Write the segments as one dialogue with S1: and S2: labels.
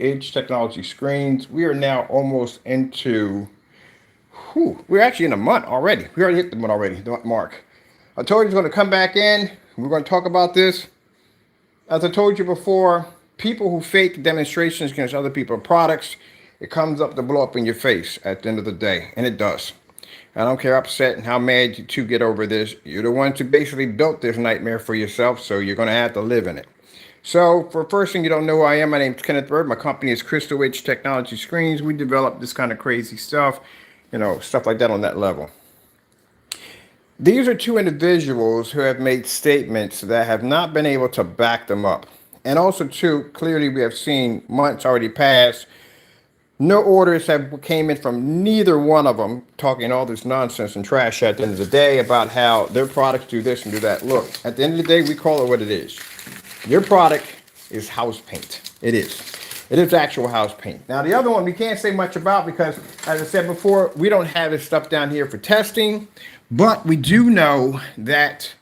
S1: Edge technology screens. We are now almost into, we're actually in a month already. We already hit the month already, the mark. I told you I was going to come back in. We're going to talk about this. As I told you before, people who fake demonstrations against other people's products, it comes up to blow up in your face at the end of the day, and it does. I don't care how upset and how mad you two get over this. You're the ones who basically built this nightmare for yourself, so you're going to have to live in it. So, for first thing you don't know who I am, my name is Kenneth Bird. My company is Crows1176 Technology Screens. We develop this kind of crazy stuff, stuff like that on that level. These are two individuals who have made statements that have not been able to back them up. And also, too, clearly we have seen months already pass. No orders have came in from neither one of them talking all this nonsense and trash at the end of the day about how their products do this and do that. Look, at the end of the day, we call it what it is. Your product is house paint. It is. It is actual house paint. Now, the other one we can't say much about because, as I said before, we don't have this stuff down here for testing. But we do know that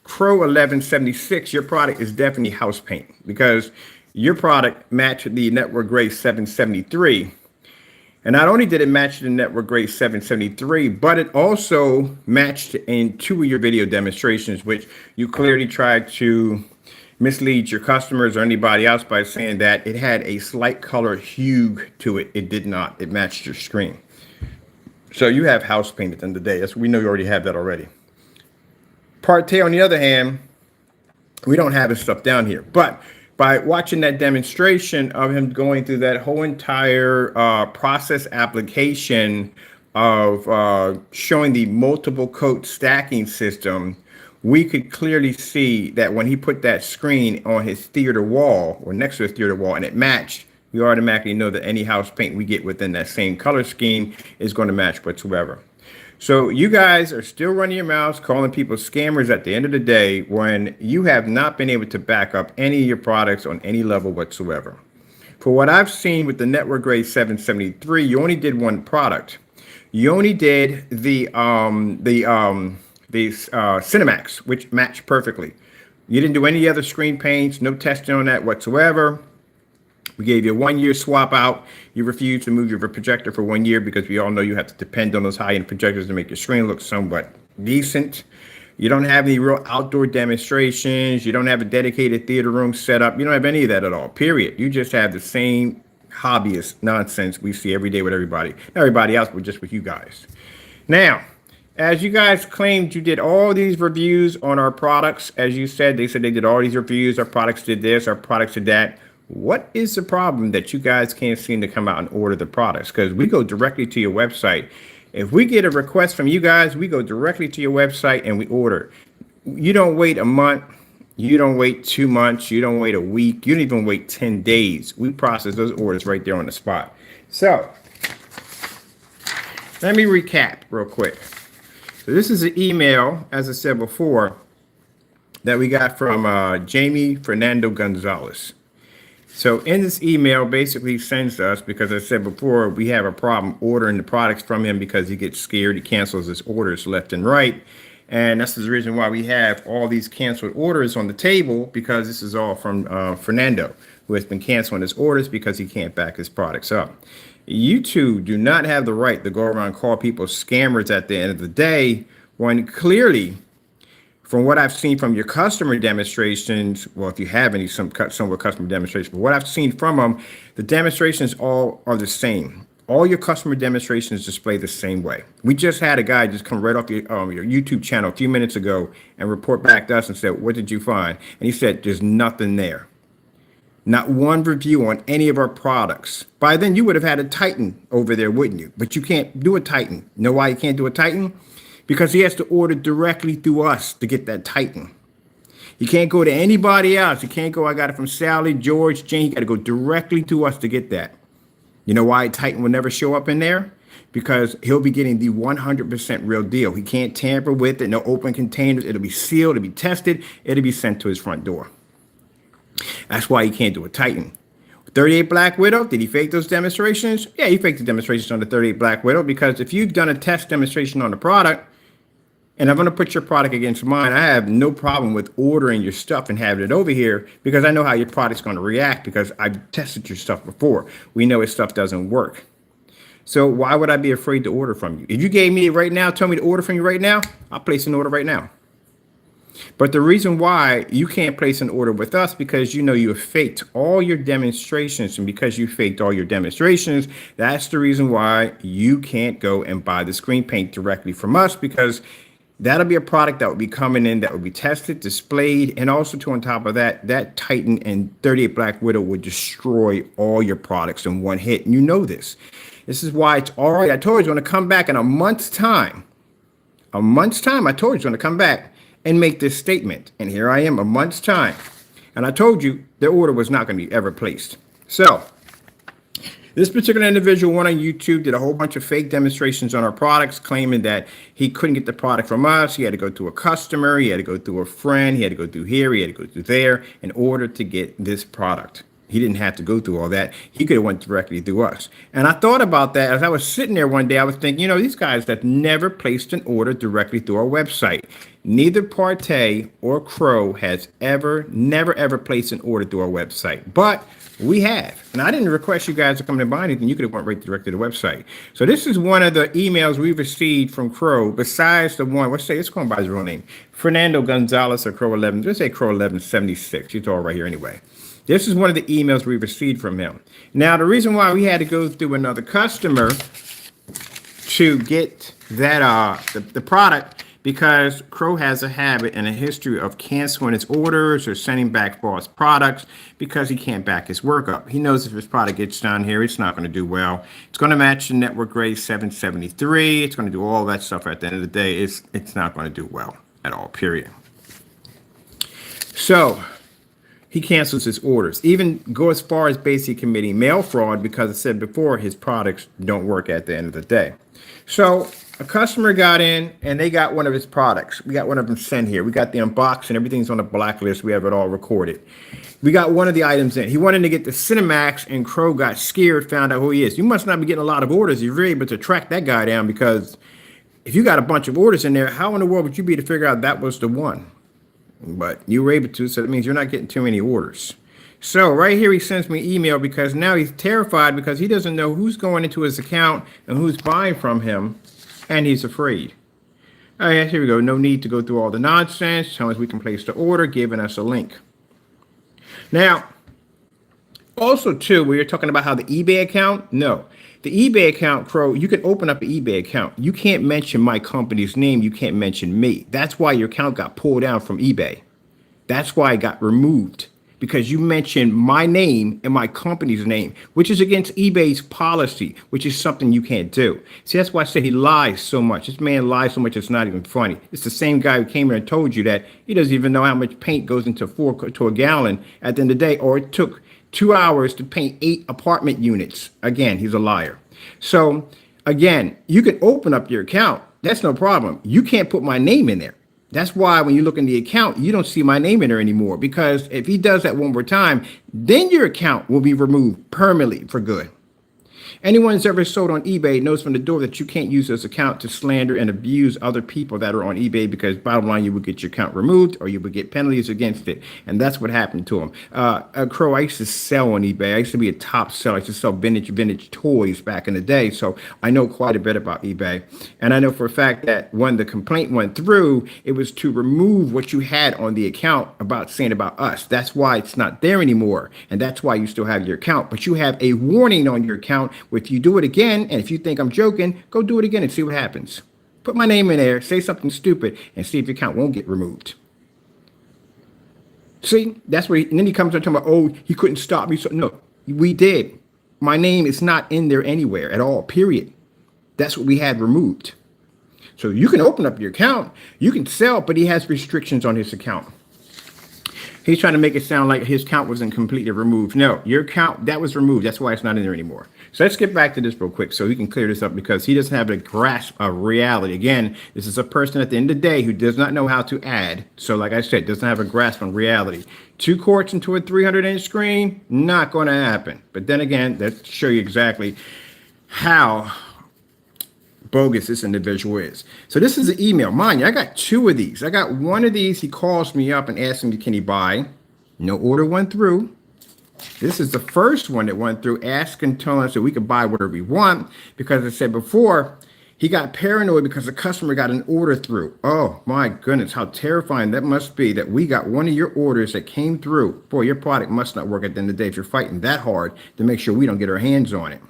S1: Crows1176, your product is definitely house paint because your product matched the network grade 773. And not only did it match the network grade 773, but it also matched in two of your video demonstrations, which you clearly tried to mislead your customers or anybody else by saying that it had a slight color hue to it. It did not. It matched your screen. So you have house paint at the end of the day. We know you already have that already. PARTAY, on the other hand, we don't have this stuff down here. But by watching that demonstration of him going through that whole entire process application of showing the multiple coat stacking system, we could clearly see that when he put that screen on his theater wall or next to his theater wall and it matched, we automatically know that any house paint we get within that same color scheme is going to match whatsoever. So you guys are still running your mouths, calling people scammers at the end of the day when you have not been able to back up any of your products on any level whatsoever. For what I've seen with the network grade 773, you only did one product. You only did the Cinemax, which matched perfectly. You didn't do any other screen paints, no testing on that whatsoever. We gave you a 1 year swap out. You refused to move your projector for 1 year because we all know you have to depend on those high-end projectors to make your screen look somewhat decent. You don't have any real outdoor demonstrations. You don't have a dedicated theater room set up. You don't have any of that at all, period. You just have the same hobbyist nonsense we see every day with everybody. Not everybody else, but just with you guys. Now, as you guys claimed you did all these reviews on our products, as you said, they said they did all these reviews. Our products did this, our products did that. What is the problem that you guys can't seem to come out and order the products? Because we go directly to your website. If we get a request from you guys, we go directly to your website and we order. You don't wait a month. You don't wait 2 months. You don't wait a week. You don't even wait 10 days. We process those orders right there on the spot. So let me recap real quick. So this is an email, as I said before, that we got from Jamie Fernando Gonzalez. So in this email, basically sends us, because I said before, we have a problem ordering the products from him because he gets scared. He cancels his orders left and right. And that's the reason why we have all these canceled orders on the table, because this is all from Fernando, who has been canceling his orders because he can't back his products up. You two do not have the right to go around and call people scammers at the end of the day when clearly, from what I've seen from your customer demonstrations, well, if you have any, some customer demonstrations, but what I've seen from them, the demonstrations all are the same. All your customer demonstrations display the same way. We just had a guy just come right off your YouTube channel a few minutes ago and report back to us and said, what did you find? And he said, there's nothing there. Not one review on any of our products. By then, you would have had a Titan over there, wouldn't you? But you can't do a Titan. Know why you can't do a Titan? Because he has to order directly through us to get that Titan. He can't go to anybody else. He can't go, I got it from Sally, George, Jane. He got to go directly to us to get that. You know why Titan will never show up in there? Because he'll be getting the 100% real deal. He can't tamper with it. No open containers. It'll be sealed. It'll be tested. It'll be sent to his front door. That's why he can't do a Titan. 38 Black Widow, did he fake those demonstrations? Yeah, he faked the demonstrations on the 38 Black Widow, because if you've done a test demonstration on the product, and I'm going to put your product against mine, I have no problem with ordering your stuff and having it over here because I know how your product's going to react because I've tested your stuff before. We know if stuff doesn't work. So why would I be afraid to order from you? If you gave me it right now, tell me to order from you right now, I'll place an order right now. But the reason why you can't place an order with us because you know you have faked all your demonstrations, and because you faked all your demonstrations, that's the reason why you can't go and buy the screen paint directly from us, because that'll be a product that will be coming in that will be tested, displayed, and also to on top of that, that Titan and 38 Black Widow would destroy all your products in one hit. And you know this. This is why it's all right. I told you it's going to come back in a month's time. A month's time, I told you it's going to come back and make this statement. And here I am, a month's time. And I told you the order was not going to be ever placed. So this particular individual went on YouTube, did a whole bunch of fake demonstrations on our products, claiming that he couldn't get the product from us. He had to go through a customer. He had to go through a friend. He had to go through here. He had to go through there in order to get this product. He didn't have to go through all that. He could have went directly through us. And I thought about that as I was sitting there one day. I was thinking, you know, these guys have never placed an order directly through our website. Neither Partay or Crow has never, ever placed an order through our website. But we have. And I didn't request you guys to come and buy anything. You could have went right directly to the website. So this is one of the emails we've received from Crow, besides the one, let's call him by his real name, Fernando Gonzalez or Crow11. Let's say Crow1176. He's all right here anyway. This is one of the emails we received from him. Now, the reason why we had to go through another customer to get that the product, because Crow has a habit and a history of canceling his orders or sending back false products because he can't back his work up. He knows if his product gets down here, it's not going to do well. It's going to match the network grade 773. It's going to do all that stuff at the end of the day. It's not going to do well at all, period. So he cancels his orders, even go as far as basically committing mail fraud because I said before his products don't work at the end of the day. So a customer got in and they got one of his products. We got one of them sent here. We got the unboxing. Everything's on the blacklist. We have it all recorded. We got one of the items in. He wanted to get the Cinemax and Crow got scared, found out who he is. You must not be getting a lot of orders if you're able to track that guy down, because if you got a bunch of orders in there, how in the world would you be to figure out that was the one? But you were able to, so that means you're not getting too many orders. So right here, he sends me an email because now he's terrified because he doesn't know who's going into his account and who's buying from him, and he's afraid. All right, here we go. No need to go through all the nonsense. Tell us we can place the order, giving us a link. Now, also too, we were talking about how the eBay account, no. The eBay account, Crow, you can open up an eBay account. You can't mention my company's name. You can't mention me. That's why your account got pulled down from eBay. That's why it got removed, because you mentioned my name and my company's name, which is against eBay's policy, which is something you can't do. See, that's why I say he lies so much. This man lies so much it's not even funny. It's the same guy who came here and told you that he doesn't even know how much paint goes into a gallon at the end of the day, or it took 2 hours to paint 8 apartment units. Again, he's a liar. So again, you can open up your account. That's no problem. You can't put my name in there. That's why when you look in the account, you don't see my name in there anymore, because if he does that one more time, then your account will be removed permanently for good. Anyone who's ever sold on eBay knows from the door that you can't use this account to slander and abuse other people that are on eBay, because bottom line, you would get your account removed or you would get penalties against it. And that's what happened to him. Crow, I used to sell on eBay. I used to be a top seller. I used to sell vintage toys back in the day. So I know quite a bit about eBay. And I know for a fact that when the complaint went through, it was to remove what you had on the account about saying about us. That's why it's not there anymore. And that's why you still have your account. But you have a warning on your account. If you do it again, and if you think I'm joking, go do it again and see what happens. Put my name in there, say something stupid, and see if your account won't get removed. See, that's where and then he comes up talking about, oh, he couldn't stop me. So no, we did. My name is not in there anywhere at all, period. That's what we had removed. So you can open up your account, you can sell, but he has restrictions on his account. He's trying to make it sound like his account wasn't completely removed. No, your account, that was removed. That's why it's not in there anymore. So let's get back to this real quick so he can clear this up, because he doesn't have a grasp of reality. Again, this is a person at the end of the day who does not know how to add. So like I said, doesn't have a grasp on reality. 2 quarts into a 300-inch screen, not going to happen. But then again, let's show you exactly how bogus this individual is. So this is an email. Mind you, I got two of these. I got one of these. He calls me up and asks me, can he buy? No order went through. This is the first one that went through, asking, telling us that we could buy whatever we want. Because I said before, he got paranoid because the customer got an order through. Oh my goodness, how terrifying that must be that we got one of your orders that came through. Boy, your product must not work at the end of the day if you're fighting that hard to make sure we don't get our hands on it.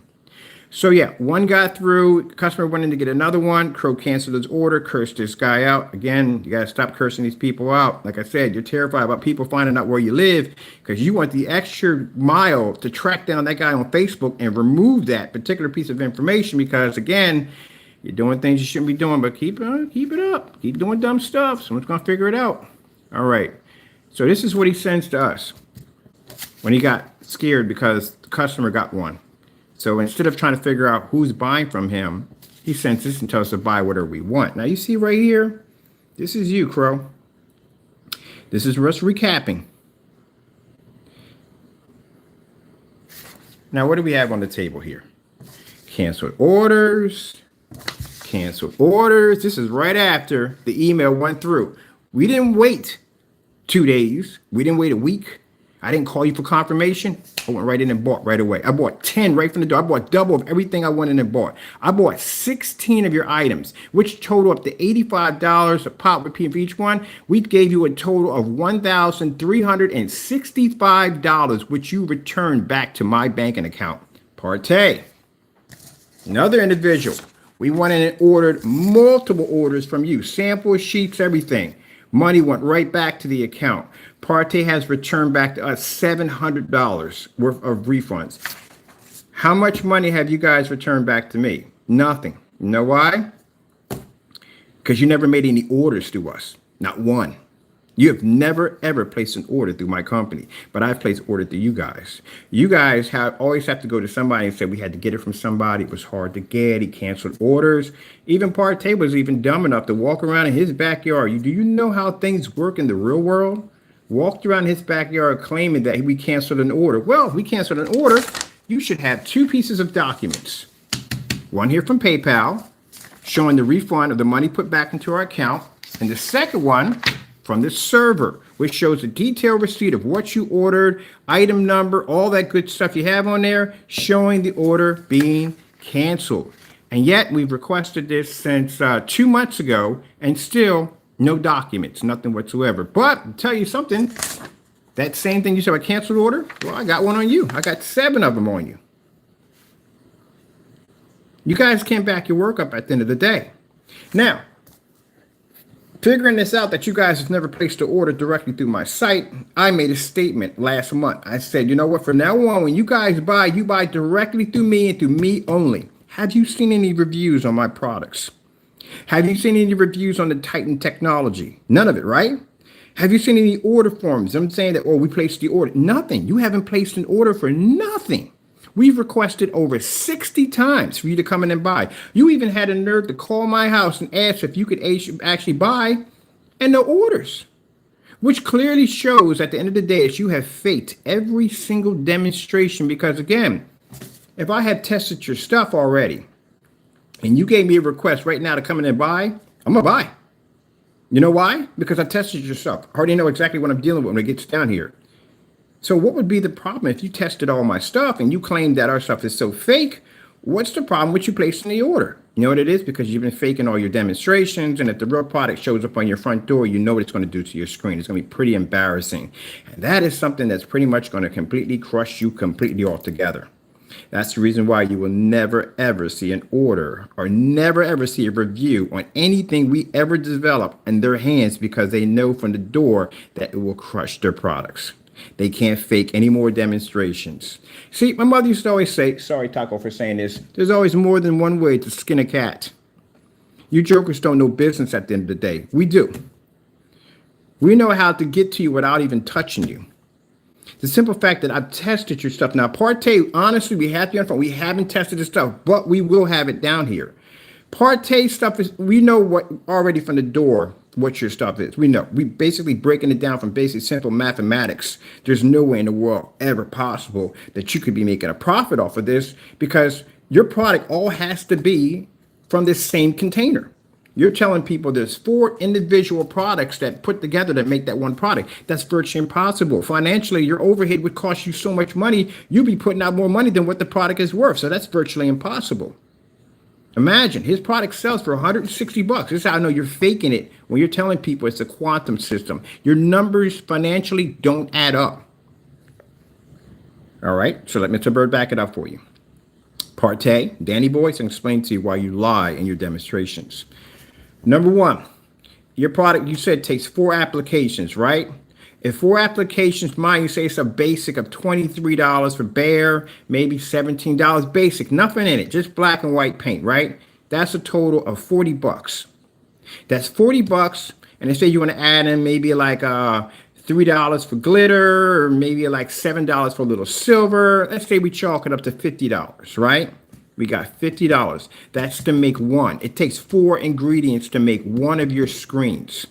S1: So yeah, one got through, customer went in to get another one, Crow canceled his order, cursed this guy out. Again, you gotta stop cursing these people out. Like I said, you're terrified about people finding out where you live because you want the extra mile to track down that guy on Facebook and remove that particular piece of information because again, you're doing things you shouldn't be doing, but keep it up. Keep doing dumb stuff. Someone's gonna figure it out. All right, so this is what he sends to us when he got scared because the customer got one. So instead of trying to figure out who's buying from him, he sends this and tells us to buy whatever we want. Now you see right here, this is you, Crow. This is us recapping. Now what do we have on the table here? Canceled orders. Canceled orders. This is right after the email went through. We didn't wait 2 days. We didn't wait a week. I didn't call you for confirmation. I went right in and bought right away. I bought 10 right from the door. I bought double of everything I went in and bought. I bought 16 of your items, which total up to $85 a pop with P for each one. We gave you a total of $1,365, which you returned back to my banking account. Partay. Another individual. We went in and ordered multiple orders from you. Sample sheets, everything. Money went right back to the account. Partay has returned back to us $700 worth of refunds. How much money have you guys returned back to me? Nothing. You know why? Because you never made any orders through us. Not one. You have never, ever placed an order through my company, but I've placed order through you guys. You guys always have to go to somebody and say we had to get it from somebody. It was hard to get. He canceled orders. Even Partay was even dumb enough to walk around in his backyard. Do you know how things work in the real world? Walked around his backyard claiming that we canceled an order. Well, if we canceled an order, you should have two pieces of documents. One here from PayPal, showing the refund of the money put back into our account. And the second one from the server, which shows a detailed receipt of what you ordered, item number, all that good stuff you have on there, showing the order being canceled. And yet we've requested this since 2 months ago and still no documents, nothing whatsoever. But I'll tell you something, that same thing you said, a canceled order, well, I got one on you. I got 7 of them on you. You guys can't back your work up at the end of the day. Now, figuring this out that you guys have never placed an order directly through my site, I made a statement last month. I said, you know what, from now on, when you guys buy, you buy directly through me and through me only. Have you seen any reviews on my products? Have you seen any reviews on the Titan technology? None of it, right? Have you seen any order forms? I'm saying that, oh, we placed the order. Nothing. You haven't placed an order for nothing. We've requested over 60 times for you to come in and buy. You even had a nerve to call my house and ask if you could actually buy, and no orders, which clearly shows at the end of the day that you have faked every single demonstration. Because again, if I had tested your stuff already and you gave me a request right now to come in and buy, I'm gonna buy. You know why? Because I tested your stuff. I already know exactly what I'm dealing with when it gets down here. So what would be the problem if you tested all my stuff and you claim that our stuff is so fake? What's the problem with you placing the order? You know what it is? Because you've been faking all your demonstrations, and if the real product shows up on your front door, you know what it's going to do to your screen. It's going to be pretty embarrassing. And that is something that's pretty much going to completely crush you completely altogether. That's the reason why you will never, ever see an order or never, ever see a review on anything we ever develop in their hands, because they know from the door that it will crush their products. They can't fake any more demonstrations. See, my mother used to always say, sorry, Taco, for saying this, there's always more than one way to skin a cat. You jokers don't know business at the end of the day. We do. We know how to get to you without even touching you. The simple fact that I've tested your stuff. Now, Partay, honestly, we have to be on phone. We haven't tested the stuff, but we will have it down here. Partay stuff is, we know what already from the door what your stuff is. We know. We basically breaking it down from basic simple mathematics. There's no way in the world ever possible that you could be making a profit off of this, because your product all has to be from this same container. You're telling people there's 4 individual products that put together that make that one product. That's virtually impossible. Financially, your overhead would cost you so much money, you'd be putting out more money than what the product is worth. So that's virtually impossible. Imagine his product sells for $160. This is how I know you're faking it when you're telling people it's a quantum system. Your numbers financially don't add up. All right, so let Mr. Bird back it up for you. Partay, Danny Boyce, and explain to you why you lie in your demonstrations. Number 1, your product, you said, takes 4 applications, right? If 4 applications, mine, you say it's a basic of $23 for bare, maybe $17 basic, nothing in it, just black and white paint, right? That's a total of $40. That's $40, and they say you want to add in maybe like $3 for glitter, or maybe like $7 for a little silver. Let's say we chalk it up to $50, right? We got $50. That's to make one. It takes 4 ingredients to make one of your screens.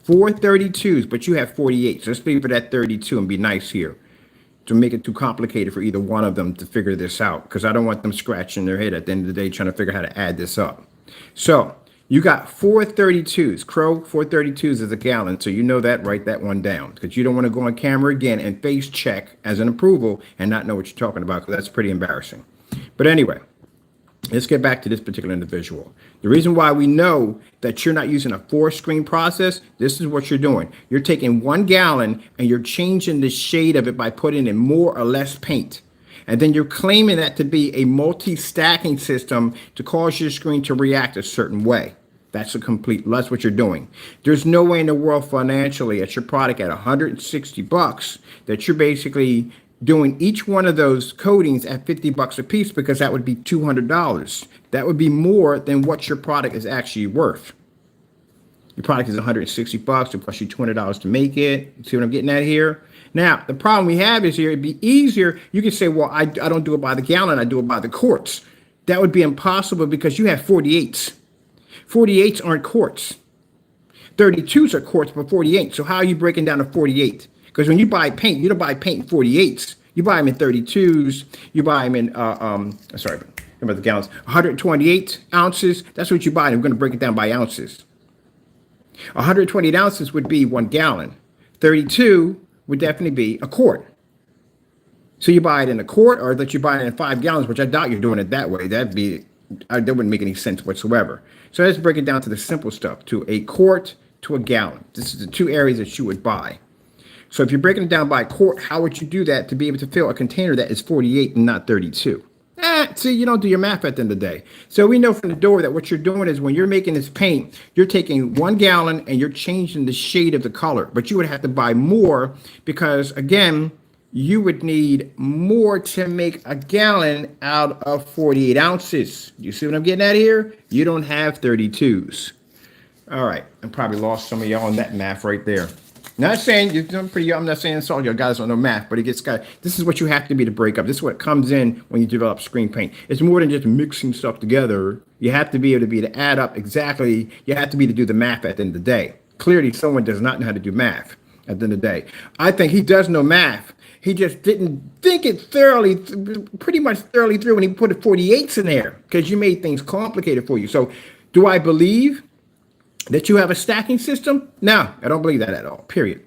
S1: 4 32s, but you have 48. So let's leave it at 32 and be nice here to make it too complicated for either one of them to figure this out, because I don't want them scratching their head at the end of the day trying to figure out how to add this up. So you got 4 32s. Crow, 4 32s is a gallon. So you know that, write that one down, because you don't want to go on camera again and face check as an approval and not know what you're talking about, because that's pretty embarrassing. But anyway, let's get back to this particular individual. The reason why we know that you're not using a 4-screen process, this is what you're doing. You're taking 1 gallon and you're changing the shade of it by putting in more or less paint. And then you're claiming that to be a multi-stacking system to cause your screen to react a certain way. That's what you're doing. There's no way in the world financially at your product at $160 that you're basically doing each one of those coatings at $50 a piece, because that would be $200. That would be more than what your product is actually worth. Your product is $160. It costs you $200 to make it. See what I'm getting at here? Now, the problem we have is here, it'd be easier. You could say, well, I don't do it by the gallon. I do it by the quarts. That would be impossible because you have 48s. 48s aren't quarts. 32s are quarts, but 48. So how are you breaking down a 48? Because when you buy paint, you don't buy paint in 48s. You buy them in 32s. You buy them in, sorry about the gallons, 128 ounces. That's what you buy. And we're going to break it down by ounces. 128 ounces would be 1 gallon. 32 would definitely be a quart. So you buy it in a quart, or that you buy it in 5 gallons, which I doubt you're doing it that way. That wouldn't make any sense whatsoever. So let's break it down to the simple stuff, to a quart to a gallon. This is the 2 areas that you would buy. So if you're breaking it down by quart, how would you do that to be able to fill a container that is 48 and not 32? See, you don't do your math at the end of the day. So we know from the door that what you're doing is when you're making this paint, you're taking 1 gallon and you're changing the shade of the color. But you would have to buy more because, again, you would need more to make a gallon out of 48 ounces. You see what I'm getting at here? You don't have 32s. All right. I probably lost some of y'all on that math right there. Not saying you're doing pretty. I'm not saying it's all your guys don't know math, but this is what you have to be to break up. This is what comes in when you develop screen paint. It's more than just mixing stuff together. You have to be able to add up exactly. You have to be to do the math at the end of the day. Clearly, someone does not know how to do math at the end of the day. I think he does know math. He just didn't think it pretty much thoroughly through when he put the 48s in there, because you made things complicated for you. So do I believe that you have a stacking system? No, I don't believe that at all, period.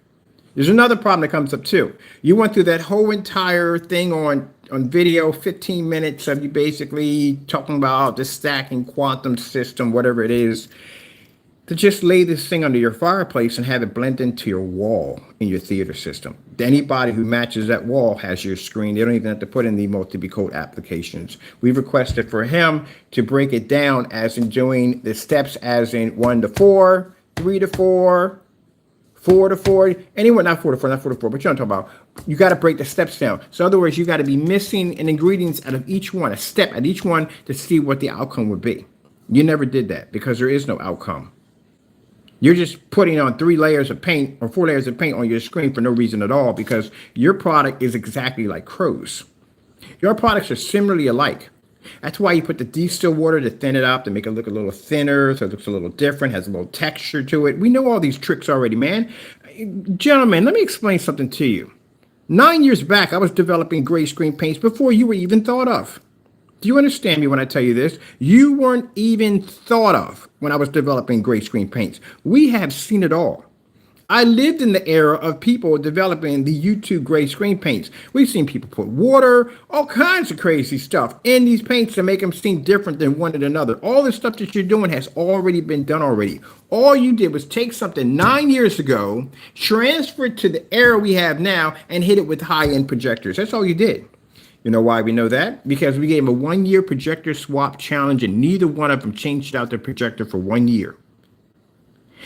S1: There's another problem that comes up too. You went through that whole entire thing on video, 15 minutes of you basically talking about the stacking quantum system, whatever it is, to just lay this thing under your fireplace and have it blend into your wall in your theater system. Anybody who matches that wall has your screen. They don't even have to put in the multi-code applications. We've requested for him to break it down as in doing the steps as in 1 to 4, 3 to 4, 4 to 4, anywhere, not 4 to 4, but you know what I'm talking about. You got to break the steps down. So in other words, you got to be missing an ingredients out of each one, a step at each one to see what the outcome would be. You never did that because there is no outcome. You're just putting on 3 layers of paint or 4 layers of paint on your screen for no reason at all, because your product is exactly like Crow's. Your products are similarly alike. That's why you put the distilled water to thin it up, to make it look a little thinner, so it looks a little different, has a little texture to it. We know all these tricks already, man. Gentlemen, let me explain something to you. 9 years back, I was developing gray screen paints before you were even thought of. Do you understand me when I tell you this? You weren't even thought of when I was developing gray screen paints. We have seen it all. I lived in the era of people developing the YouTube gray screen paints. We've seen people put water, all kinds of crazy stuff in these paints to make them seem different than one another. All the stuff that you're doing has already been done already. All you did was take something 9 years ago, transfer it to the era we have now, and hit it with high-end projectors. That's all you did. You know why we know that? Because we gave them a 1-year projector swap challenge, and neither one of them changed out their projector for 1 year.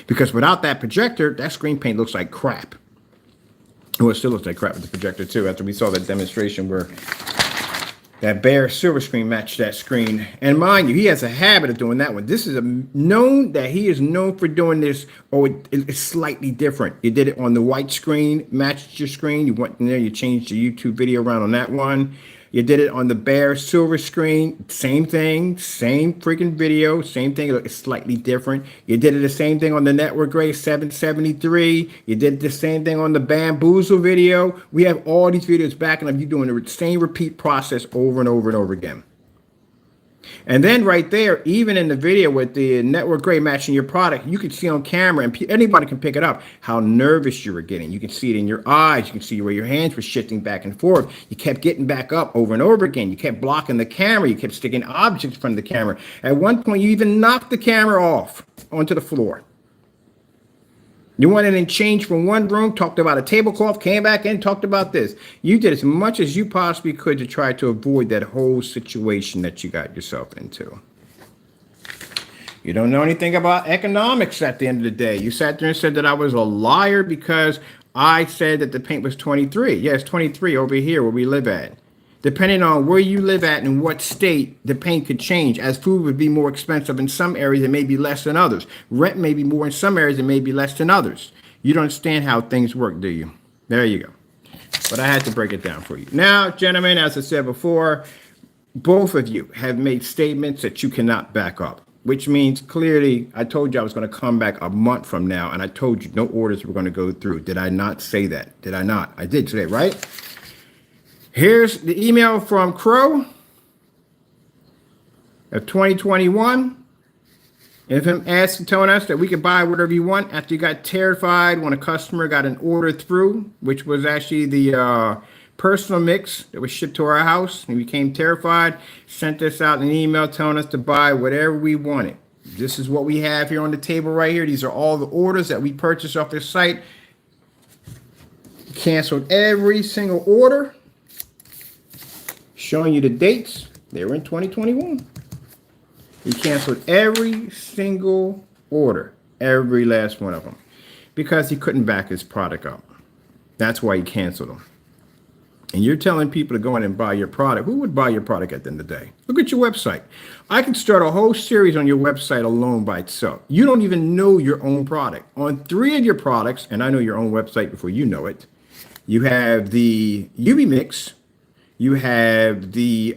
S1: Because without that projector, that screen paint looks like crap. Well, it still looks like crap with the projector too, after we saw that demonstration where that bare silver screen matched that screen. And mind you, he has a habit of doing that one. This is known that he is known for doing this, it's slightly different. You did it on the white screen, matched your screen. You went in there, you changed the YouTube video around on that one. You did it on the bare silver screen, same thing, same freaking video, same thing, it's slightly different. You did it the same thing on the Network Gray 773. You did the same thing on the Bamboozle video. We have all these videos backing up you doing the same repeat process over and over and over again. And then right there, even in the video with the Network Gray matching your product, you can see on camera, and anybody can pick it up, how nervous you were getting. You can see it in your eyes. You can see where your hands were shifting back and forth. You kept getting back up over and over again. You kept blocking the camera. You kept sticking objects in front of the camera. At one point, you even knocked the camera off onto the floor. You went in and changed from one room, talked about a tablecloth, came back in, talked about this. You did as much as you possibly could to try to avoid that whole situation that you got yourself into. You don't know anything about economics at the end of the day. You sat there and said that I was a liar because I said that the paint was 23. Yeah, it's 23 over here where we live at. Depending on where you live at and what state, the paint could change, as food would be more expensive in some areas and maybe less than others. Rent may be more in some areas and maybe less than others. You don't understand how things work, do you? There you go. But I had to break it down for you. Now, gentlemen, as I said before, both of you have made statements that you cannot back up, which means clearly I told you I was going to come back a month from now, and I told you no orders were going to go through. Did I not say that? Did I not? I did say, right? Here's the email from Crow of 2021. If him asking, telling us that we could buy whatever you want after you got terrified when a customer got an order through, which was actually the personal mix that was shipped to our house, and we became terrified, sent us out an email telling us to buy whatever we wanted. This is what we have here on the table right here. These are all the orders that we purchased off this site. Canceled every single order. Showing you the dates. They were in 2021. He canceled every single order, every last one of them, because he couldn't back his product up. That's why he canceled them. And you're telling people to go in and buy your product. Who would buy your product at the end of the day? Look at your website. I can start a whole series on your website alone by itself. You don't even know your own product. On 3 of your products, and I know your own website before you know it, you have the UV Mix, you have the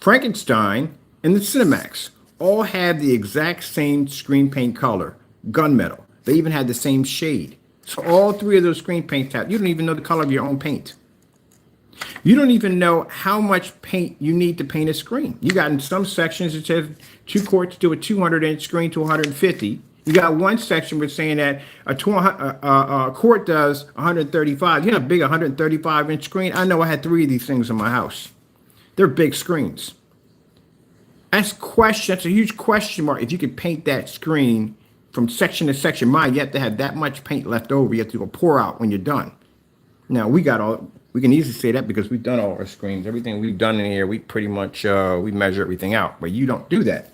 S1: Frankenstein, and the Cinemax. All have the exact same screen paint color, gunmetal. They even had the same shade. So all 3 of those screen paints have, you don't even know the color of your own paint. You don't even know how much paint you need to paint a screen. You got in some sections it says 2 quarts do a 200-inch screen to 150. You got one section where saying that a quart does 135. You know how big a 135-inch screen? I know I had 3 of these things in my house. They're big screens. That's a huge question mark. If you could paint that screen from section to section, you have to have that much paint left over. You have to go pour out when you're done. Now, we can easily say that because we've done all our screens. Everything we've done in here, we pretty much, we measure everything out. But you don't do that.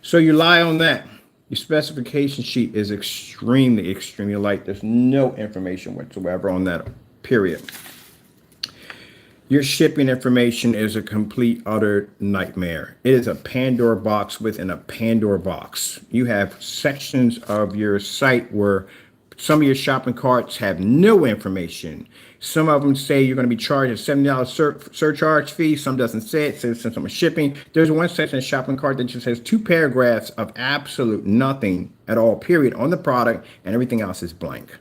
S1: So you lie on that. Your specification sheet is extremely, extremely light. There's no information whatsoever on that, period. Your shipping information is a complete, utter nightmare. It is a Pandora box within a Pandora box. You have sections of your site where some of your shopping carts have no information. Some of them say you're going to be charged a $70 surcharge fee. Some doesn't say it. It says some shipping. There's one section of shopping cart that just has 2 paragraphs of absolute nothing at all, period, on the product, and everything else is blank.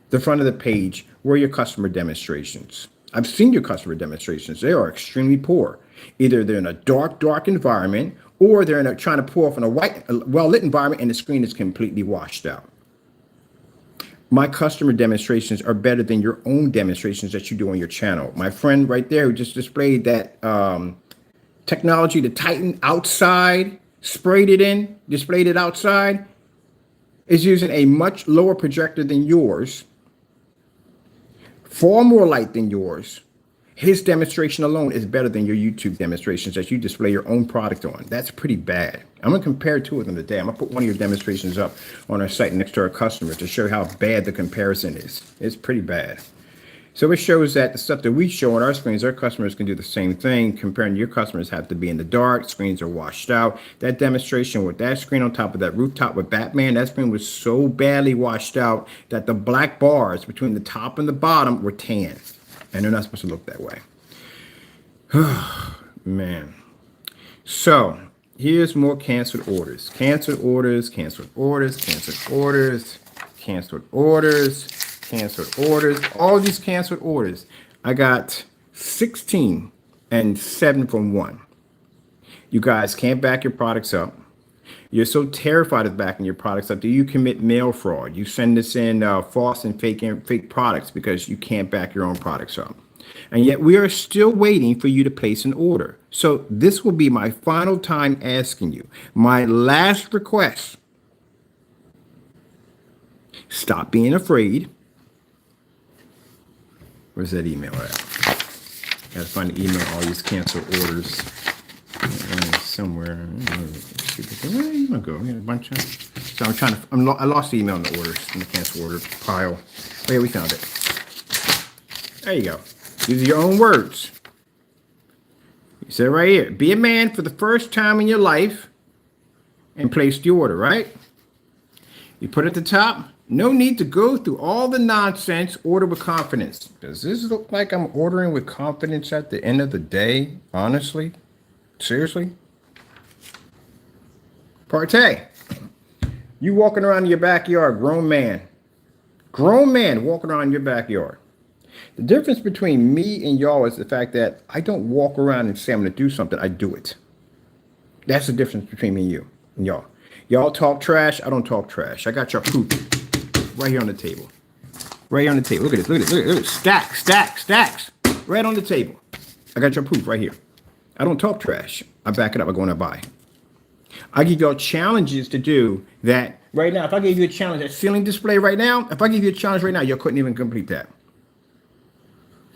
S1: The front of the page were your customer demonstrations. I've seen your customer demonstrations. They are extremely poor. Either they're in a dark environment, or they're trying to pull off in a well-lit environment and the screen is completely washed out. My customer demonstrations are better than your own demonstrations that you do on your channel. My friend right there who just displayed that technology to tighten outside, displayed it outside, is using a much lower projector than yours, far more light than yours. His demonstration alone is better than your YouTube demonstrations that you display your own product on. That's pretty bad. I'm going to compare two of them today. I'm going to put one of your demonstrations up on our site next to our customers to show how bad the comparison is. It's pretty bad. So it shows that the stuff that we show on our screens, our customers can do the same thing. Comparing your customers have to be in the dark. Screens are washed out. That demonstration with that screen on top of that rooftop with Batman, that screen was so badly washed out that the black bars between the top and the bottom were tan. And they're not supposed to look that way. Man. So here's more canceled orders. Canceled orders, canceled orders, canceled orders, canceled orders, canceled orders. All these canceled orders. I got 16 and 7 from 1. You guys can't back your products up. You're so terrified of backing your products up that you commit mail fraud. You send this in false and fake products because you can't back your own products up. And yet we are still waiting for you to place an order. So this will be my final time asking you. My last request. Stop being afraid. Where's that email at? Gotta find the email, all these canceled orders. Somewhere. Where you gonna go? A bunch of. So I'm trying to. I lost the email in the orders in the cancel order pile. Oh yeah, we found it. There you go. These are your own words. You said right here. Be a man for the first time in your life, and place the order. Right. You put at the top. No need to go through all the nonsense. Order with confidence. Does this look like I'm ordering with confidence at the end of the day? Honestly. Seriously? Partay. You walking around in your backyard, grown man walking around in your backyard. The difference between me and y'all is the fact that I don't walk around and say I'm going to do something. I do it. That's the difference between me and you and y'all. Y'all talk trash. I don't talk trash. I got your proof right here on the table. Right here on the table. Look at this. Look at this. Look at this. Stacks. Right on the table. I got your proof right here. I don't talk trash. I back it up. I go and I buy. I give y'all challenges to do that right now. If I gave you a challenge, that ceiling display right now, if I give you a challenge right now, y'all couldn't even complete that.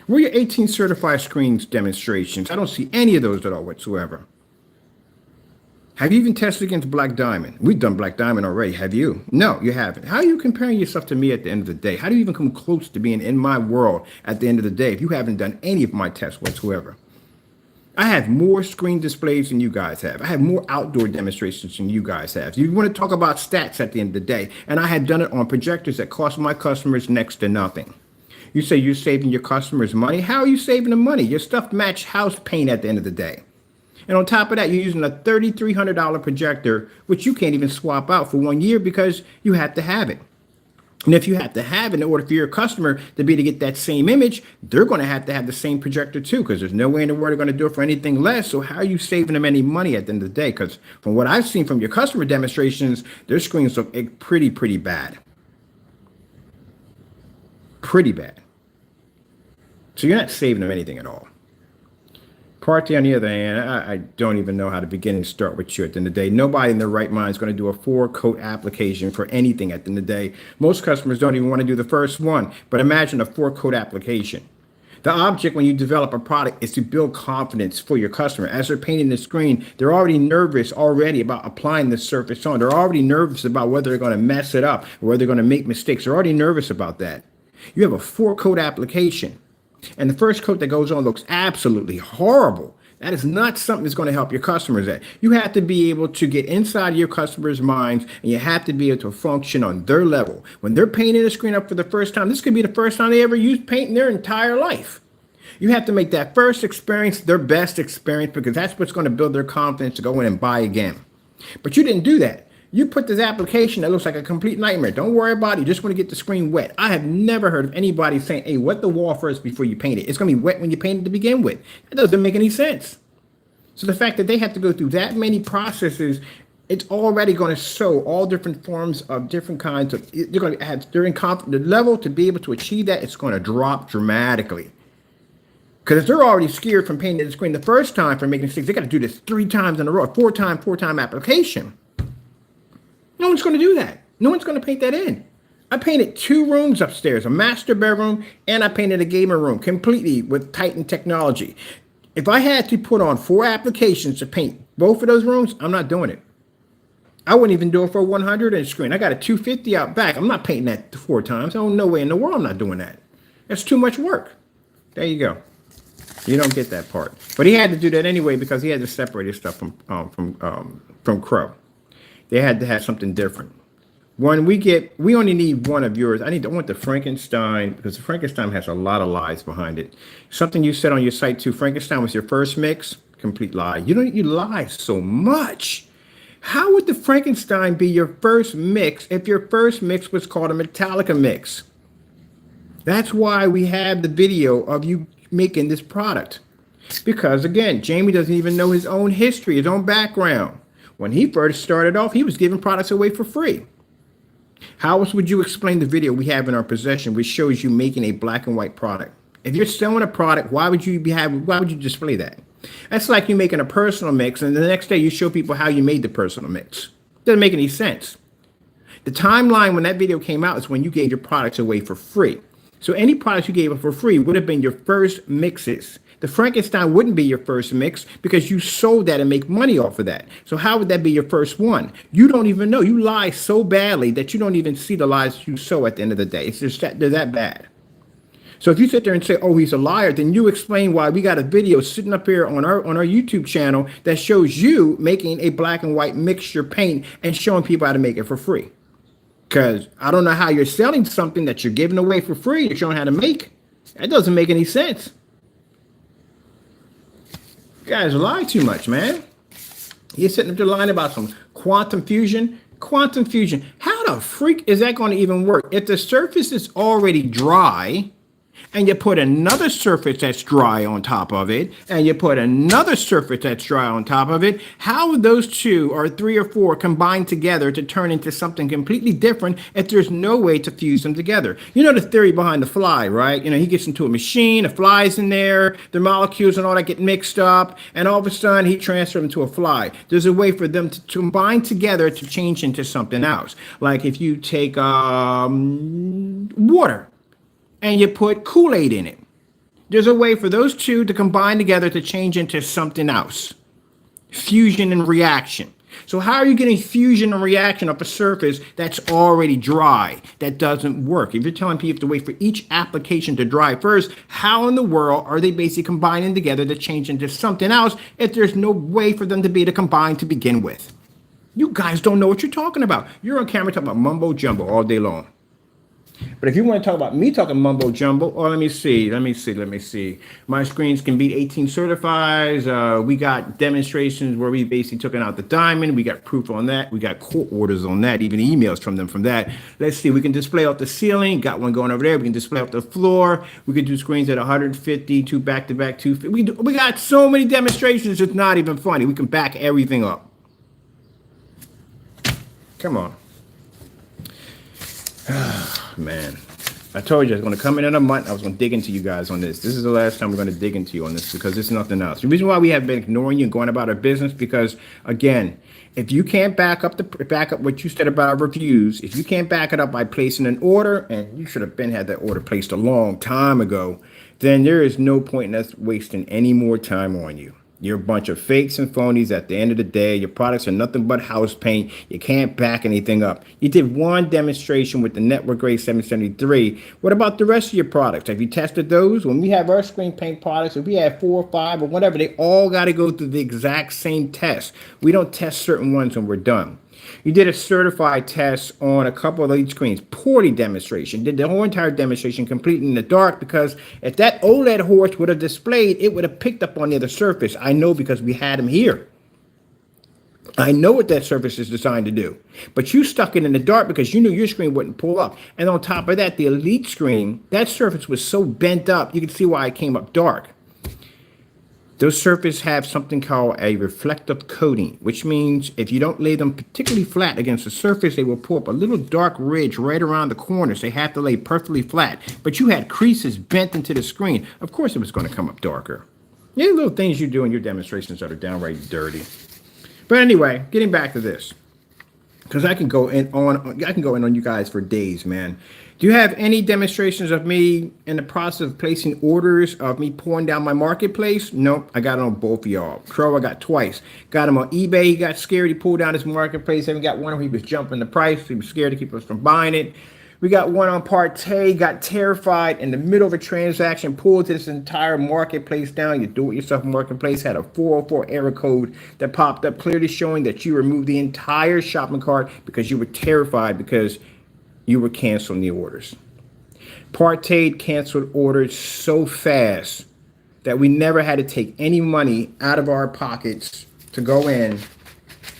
S1: Where are your 18 certified screens demonstrations? I don't see any of those at all whatsoever. Have you even tested against Black Diamond? We've done Black Diamond already. Have you? No, you haven't. How are you comparing yourself to me at the end of the day? How do you even come close to being in my world at the end of the day if you haven't done any of my tests whatsoever? I have more screen displays than you guys have. I have more outdoor demonstrations than you guys have. You want to talk about stats at the end of the day, and I had done it on projectors that cost my customers next to nothing. You say you're saving your customers money. How are you saving them money? Your stuff match house paint at the end of the day. And on top of that, you're using a $3,300 projector, which you can't even swap out for 1 year because you have to have it. And if you have to have it in order for your customer to be able to get that same image, they're going to have the same projector too, because there's no way in the world they're going to do it for anything less. So how are you saving them any money at the end of the day? Because from what I've seen from your customer demonstrations, their screens look pretty bad. Pretty bad. So you're not saving them anything at all. Partay, on the other hand, I don't even know how to begin and start with you at the end of the day. Nobody in their right mind is going to do a 4-coat application for anything at the end of the day. Most customers don't even want to do the first one, but imagine a 4-coat application. The object when you develop a product is to build confidence for your customer. As they're painting the screen, they're already nervous about applying the surface on. They're already nervous about whether they're going to mess it up or whether they're going to make mistakes. They're already nervous about that. You have a 4-coat application. And the first coat that goes on looks absolutely horrible. That is not something that's going to help your customers at. You have to be able to get inside your customers' minds, and you have to be able to function on their level. When they're painting a screen up for the first time, this could be the first time they ever used paint in their entire life. You have to make that first experience their best experience because that's what's going to build their confidence to go in and buy again. But you didn't do that. You put this application that looks like a complete nightmare. Don't worry about it. You just want to get the screen wet. I have never heard of anybody saying, hey, wet the wall first before you paint it. It's going to be wet when you paint it to begin with. That doesn't make any sense. So the fact that they have to go through that many processes, it's already going to show all different forms of different kinds of, they're going to have, during the level to be able to achieve that, it's going to drop dramatically. Because if they're already scared from painting the screen the first time for making mistakes, they got to do this 3 times in a row, four time application. No one's going to do that. No one's going to paint that in. I painted 2 rooms upstairs, a master bedroom, and I painted a gamer room completely with Titan technology. If I had to put on 4 applications to paint both of those rooms, I'm not doing it. I wouldn't even do it for a 100 inch screen. I got a 250 out back. I'm not painting that 4 times. Oh, no way in the world I'm not doing that. That's too much work. There you go. You don't get that part. But he had to do that anyway because he had to separate his stuff from Crow. They had to have something different. When we only need one of yours. I want the Frankenstein, because the Frankenstein has a lot of lies behind it. Something you said on your site too, Frankenstein was your first mix. Complete lie. You lie so much. How would the Frankenstein be your first mix if your first mix was called a Metallica mix? That's why we have the video of you making this product. Because again, Jamie doesn't even know his own history, his own background. When he first started off, he was giving products away for free. How else would you explain the video we have in our possession, which shows you making a black and white product? If you're selling a product, why would you display that? That's like you making a personal mix, and the next day you show people how you made the personal mix. Doesn't make any sense. The timeline when that video came out is when you gave your products away for free. So any products you gave for free would have been your first mixes. The Frankenstein wouldn't be your first mix because you sold that and make money off of that. So how would that be your first one? You don't even know. You lie so badly that you don't even see the lies you sow at the end of the day. It's just that they're that bad. So if you sit there and say, oh, he's a liar, then you explain why we got a video sitting up here on our YouTube channel that shows you making a black and white mixture paint and showing people how to make it for free. Because I don't know how you're selling something that you're giving away for free, you're showing how to make. That doesn't make any sense. You guys lie too much, man. You're sitting up there lying about some quantum fusion. Quantum fusion. How the freak is that going to even work? If the surface is already dry, and you put another surface that's dry on top of it, and you put another surface that's dry on top of it, how would those 2 or 3 or 4 combine together to turn into something completely different if there's no way to fuse them together? You know the theory behind the fly, right? You know, he gets into a machine, a fly's in there, the molecules and all that get mixed up, and all of a sudden he transfers them to a fly. There's a way for them to combine together to change into something else. Like if you take water, and you put Kool-Aid in it. There's a way for those 2 to combine together to change into something else. Fusion and reaction. So how are you getting fusion and reaction off a surface that's already dry? That doesn't work. If you're telling people to wait for each application to dry first, how in the world are they basically combining together to change into something else if there's no way for them to be to combine to begin with? You guys don't know what you're talking about. You're on camera talking about mumbo jumbo all day long. But if you want to talk about me talking mumbo jumbo, let me see. My screens can beat 18 certifies. We got demonstrations where we basically took out the diamond. We got proof on that. We got court orders on that, even emails from them from that. Let's see. We can display off the ceiling. Got one going over there. We can display off the floor. We could do screens at 150, 2 back-to-back, 250. We got so many demonstrations. It's not even funny. We can back everything up. Come on. Man, I told you I was going to come in a month. I was going to dig into you guys on this. This is the last time we're going to dig into you on this because there's nothing else. The reason why we have been ignoring you and going about our business because, again, if you can't back up what you said about reviews, if you can't back it up by placing an order, and you should have had that order placed a long time ago, then there is no point in us wasting any more time on you. You're a bunch of fakes and phonies. At the end of the day, your products are nothing but house paint. You can't back anything up. You did one demonstration with the Network Grade 773. What about the rest of your products? Have you tested those? When we have our screen paint products, if we have 4 or 5 or whatever, they all got to go through the exact same test. We don't test certain ones when we're done. You did a certified test on a couple of these screens, poorly demonstration, did the whole entire demonstration completely in the dark because if that OLED horse would have displayed, it would have picked up on the other surface. I know because we had them here. I know what that surface is designed to do, but you stuck it in the dark because you knew your screen wouldn't pull up. And on top of that, the Elite screen, that surface was so bent up, you can see why it came up dark. Those surfaces have something called a reflective coating, which means if you don't lay them particularly flat against the surface, they will pull up a little dark ridge right around the corners. They have to lay perfectly flat. But you had creases bent into the screen. Of course it was going to come up darker. There are little things you do in your demonstrations that are downright dirty. But anyway, getting back to this, because I can go in on you guys for days, man. Do you have any demonstrations of me in the process of placing orders of me pulling down my marketplace? Nope, I got it on both of y'all. Crow, I got twice. Got him on eBay. He got scared. He pulled down his marketplace. And we got one where he was jumping the price. He was scared to keep us from buying it. We got one on PARTAY, got terrified in the middle of a transaction, pulled this entire marketplace down. Your do-it-yourself marketplace had a 404 error code that popped up, clearly showing that you removed the entire shopping cart because you were terrified because you were canceling the orders. PARTAY canceled orders so fast that we never had to take any money out of our pockets to go in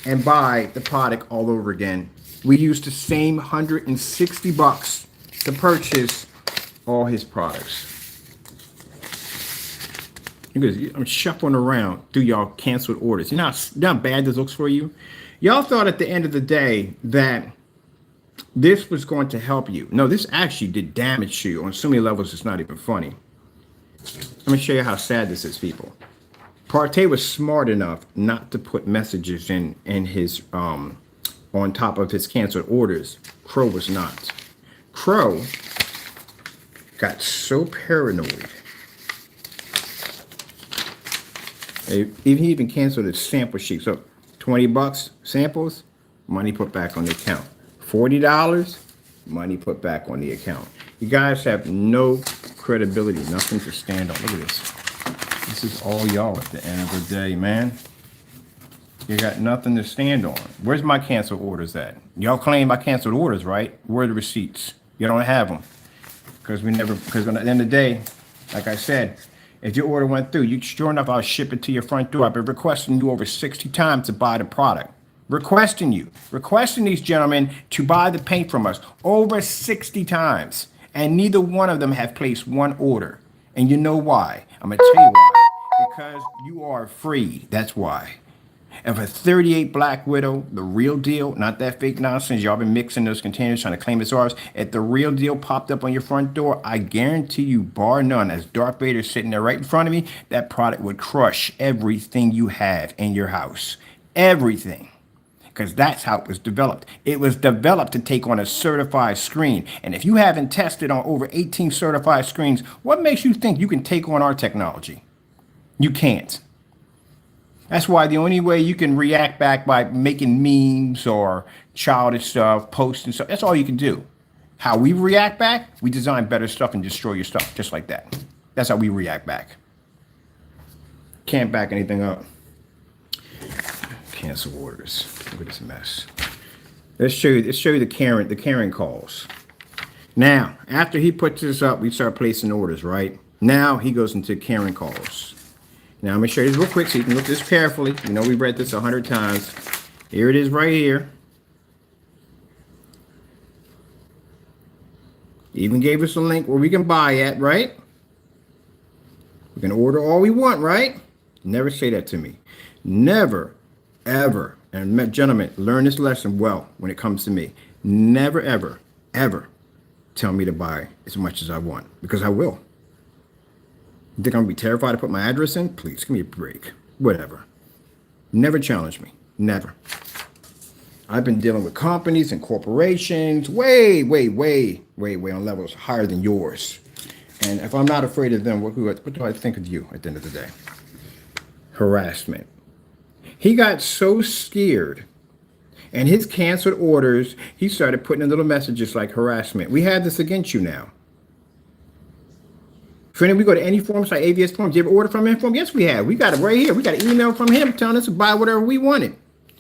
S1: and buy the product all over again. We used the same $160 to purchase all his products. I'm shuffling around through y'all canceled orders. You know how bad this looks for you? Y'all thought at the end of the day that this was going to help you. No, this actually did damage to you on so many levels it's not even funny. Let me show you how sad this is, people. PARTAY was smart enough not to put messages in his on top of his canceled orders. Crow was not. Crow got so paranoid. He even canceled his sample sheet. So $20 samples, money put back on the account. $40, money put back on the account. You guys have no credibility, nothing to stand on. Look at this. This is all y'all at the end of the day, man. You got nothing to stand on. Where's my canceled orders at? Y'all claim I canceled orders, right? Where are the receipts? You don't have them. Because at the end of the day, like I said, if your order went through, sure enough, I'll ship it to your front door. I've been requesting you over 60 times to buy the product. Requesting these gentlemen to buy the paint from us over 60 times. And neither one of them have placed one order. And you know why? I'm going to tell you why. Because you are free. That's why. If a 38 Black Widow, the real deal, not that fake nonsense, y'all been mixing those containers trying to claim it's ours. If the real deal popped up on your front door, I guarantee you, bar none, as Darth Vader sitting there right in front of me, that product would crush everything you have in your house. Everything. Because that's how it was developed. It was developed to take on a certified screen. And if you haven't tested on over 18 certified screens, what makes you think you can take on our technology? You can't. That's why the only way you can react back by making memes or childish stuff, posting stuff, that's all you can do. How we react back, we design better stuff and destroy your stuff, just like that. That's how we react back. Can't back anything up. Cancel orders. Look at this mess. Let's show you the Karen calls. Now, after he puts this up, we start placing orders, right? Now he goes into Karen calls. Now I'm gonna show you this real quick so you can look at this carefully. You know we read this 100 times. Here it is right here. Even gave us a link where we can buy at, right? We can order all we want, right? Never say that to me. Never, ever, and gentlemen, learn this lesson well when it comes to me. Never, ever, ever tell me to buy as much as I want, because I will. You think I'm gonna be terrified to put my address in? Please, give me a break. Whatever. Never challenge me. Never. I've been dealing with companies and corporations way on levels higher than yours. And if I'm not afraid of them, what do I think of you at the end of the day? Harassment. He got so scared, and his canceled orders, he started putting in little messages like harassment. We have this against you now. Friend, we go to any forum site, AVS Forums. You ever order from him? Yes, we have. We got it right here. We got an email from him telling us to buy whatever we wanted.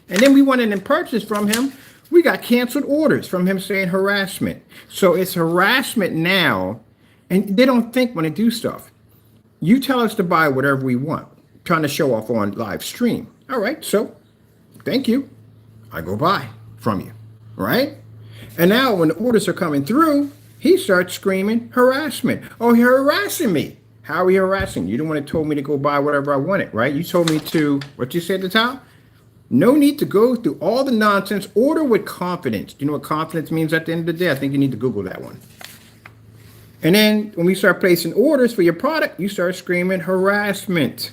S1: And then we went in and purchased from him. We got canceled orders from him saying harassment. So it's harassment now, and they don't think when they do stuff. You tell us to buy whatever we want, trying to show off on live stream. All right, so thank you. I go buy from you, right? And now when the orders are coming through, he starts screaming harassment. Oh, you're harassing me. How are you harassing? You don't want to told me to go buy whatever I wanted, right? You told me to, what you said at the top? No need to go through all the nonsense. Order with confidence. Do you know what confidence means at the end of the day? I think you need to Google that one. And then when we start placing orders for your product, you start screaming harassment.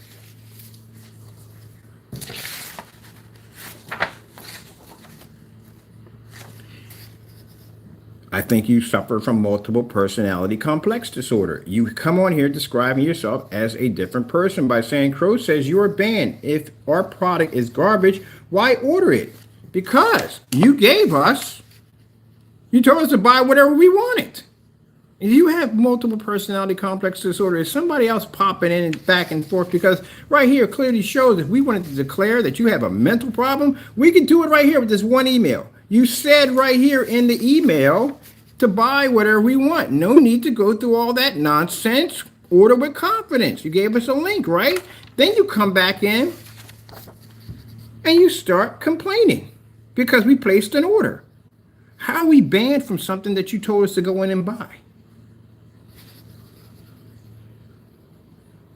S1: I think you suffer from multiple personality complex disorder. You come on here describing yourself as a different person by saying, Crow says you are banned. If our product is garbage, why order it? Because you told us to buy whatever we wanted. If you have multiple personality complex disorder, is somebody else popping in and back and forth? Because right here clearly shows if we wanted to declare that you have a mental problem, we can do it right here with this one email. You said right here in the email to buy whatever we want. No need to go through all that nonsense. Order with confidence. You gave us a link, right? Then you come back in and you start complaining because we placed an order. How are we banned from something that you told us to go in and buy?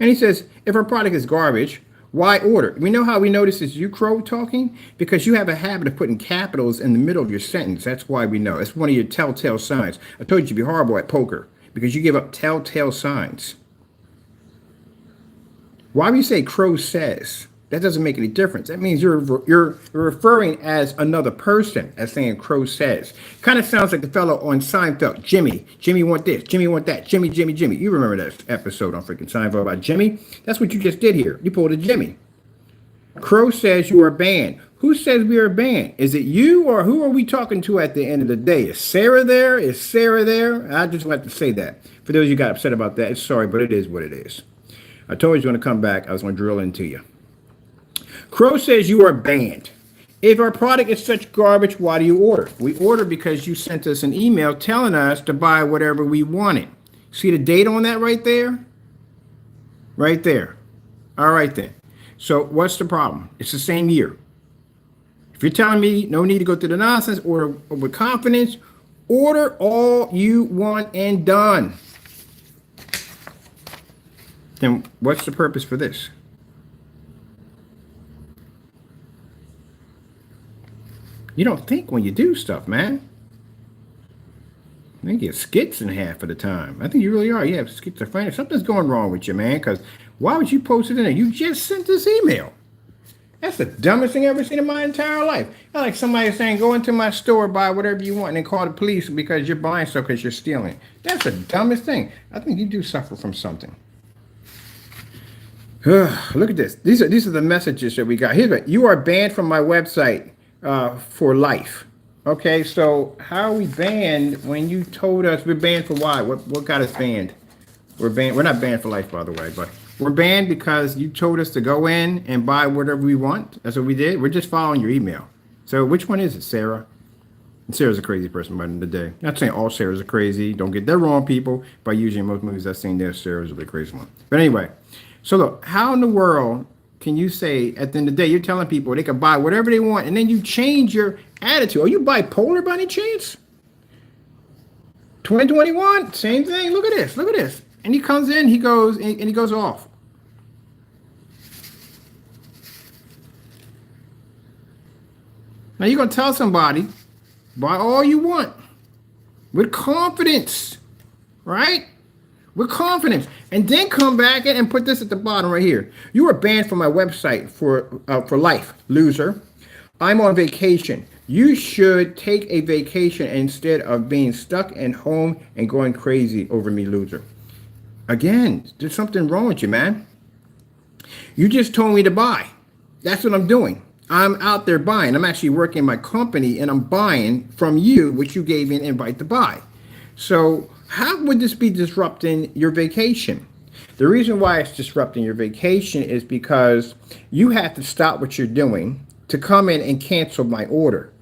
S1: And he says, if our product is garbage, why order? We know how we know this is you, Crow, talking, because you have a habit of putting capitals in the middle of your sentence. That's why we know. It's one of your telltale signs. I told you to be horrible at poker because you give up telltale signs. Why do you say Crow says? That doesn't make any difference. That means you're referring as another person as saying Crow says. Kind of sounds like the fellow on Seinfeld, Jimmy. Jimmy want this, Jimmy want that, Jimmy. You remember that episode on freaking Seinfeld about Jimmy? That's what you just did here. You pulled a Jimmy. Crow says you are banned. Who says we are banned? Is it you or who are we talking to at the end of the day? Is Sarah there? Is Sarah there? I just want to say that. For those of you who got upset about that, sorry, but it is what it is. I told you I was going to come back. I was going to drill into you. Crow says you are banned. If our product is such garbage, why do you order? We order because you sent us an email telling us to buy whatever we wanted. See the date on that right there? Right there. All right then. So what's the problem? It's the same year. If you're telling me no need to go through the nonsense, order with confidence, order all you want and done. Then what's the purpose for this? You don't think when you do stuff, man. I think you're skits in half of the time. I think you really are. You have schizophrenia. Something's going wrong with you, man, because why would you post it in there? You just sent this email. That's the dumbest thing I've ever seen in my entire life. I like somebody saying, go into my store, buy whatever you want, and then call the police because you're buying stuff because you're stealing. That's the dumbest thing. I think you do suffer from something. Look at this. These are the messages that we got. Here's what. You are banned from my website. For life. Okay, so how are we banned when you told us we're banned for why? What got us banned? We're banned. We're not banned for life, by the way, but we're banned because you told us to go in and buy whatever we want. That's what we did. We're just following your email. So which one is it, Sarah? And Sarah's a crazy person by the end of the day. Not saying all Sarahs are crazy. Don't get that wrong, people. By usually most movies I've seen there, Sarah's a bit crazy one. But anyway, so look, how in the world can you say at the end of the day, you're telling people they can buy whatever they want, and then you change your attitude? Are you bipolar by any chance? 2021, same thing. Look at this. Look at this. And he comes in, he goes, and he goes off. Now you're going to tell somebody, buy all you want with confidence, right? With confidence, and then come back and put this at the bottom right here. You are banned from my website for life, loser. I'm on vacation. You should take a vacation instead of being stuck at home and going crazy over me, loser. Again, there's something wrong with you, man. You just told me to buy. That's what I'm doing. I'm out there buying. I'm actually working in my company, and I'm buying from you, which you gave me an invite to buy. So how would this be disrupting your vacation? The reason why it's disrupting your vacation is because you have to stop what you're doing to come in and cancel my order.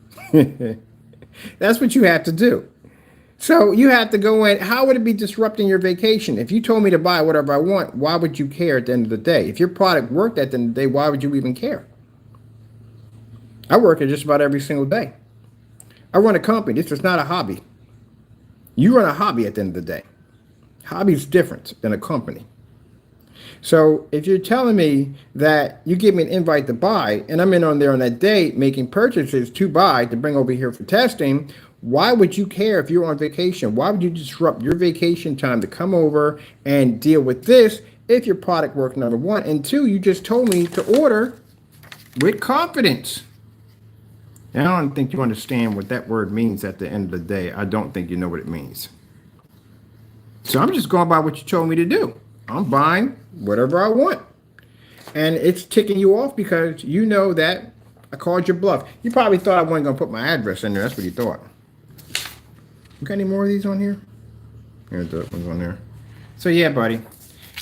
S1: That's what you have to do. So you have to go in. How would it be disrupting your vacation? If you told me to buy whatever I want, why would you care at the end of the day? If your product worked at the end of the day, why would you even care? I work it just about every single day. I run a company. This is not a hobby. You run a hobby at the end of the day. Hobby is different than a company. So if you're telling me that you give me an invite to buy and I'm in on there on that day making purchases to buy to bring over here for testing, why would you care if you're on vacation? Why would you disrupt your vacation time to come over and deal with this if your product worked, number one? And two, you just told me to order with confidence. Now, I don't think you understand what that word means at the end of the day. I don't think you know what it means. So I'm just going by what you told me to do. I'm buying whatever I want. And it's ticking you off because you know that I called your bluff. You probably thought I wasn't going to put my address in there. That's what you thought. You got any more of these on here? Here's the ones on there. So yeah, buddy.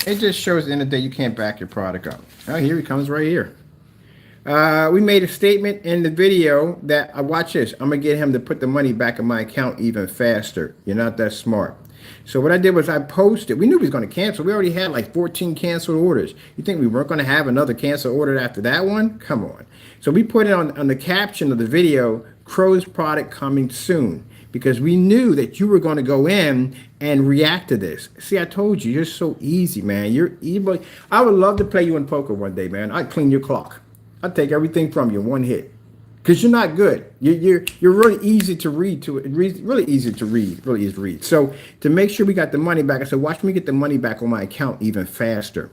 S1: It just shows at the end of the day you can't back your product up. Oh, here he comes right here. We made a statement in the video that, watch this, I'm going to get him to put the money back in my account even faster. You're not that smart. So what I did was I posted. We knew he was going to cancel. We already had like 14 canceled orders. You think we weren't going to have another cancel order after that one? Come on. So we put it on the caption of the video, Crow's product coming soon, because we knew that you were going to go in and react to this. See, I told you, you're so easy, man. You're evil. I would love to play you in poker one day, man. I'd clean your clock. I'd take everything from you in one hit. Because you're not good. You're really easy to read. Really easy to read. So to make sure we got the money back, I said, watch me get the money back on my account even faster.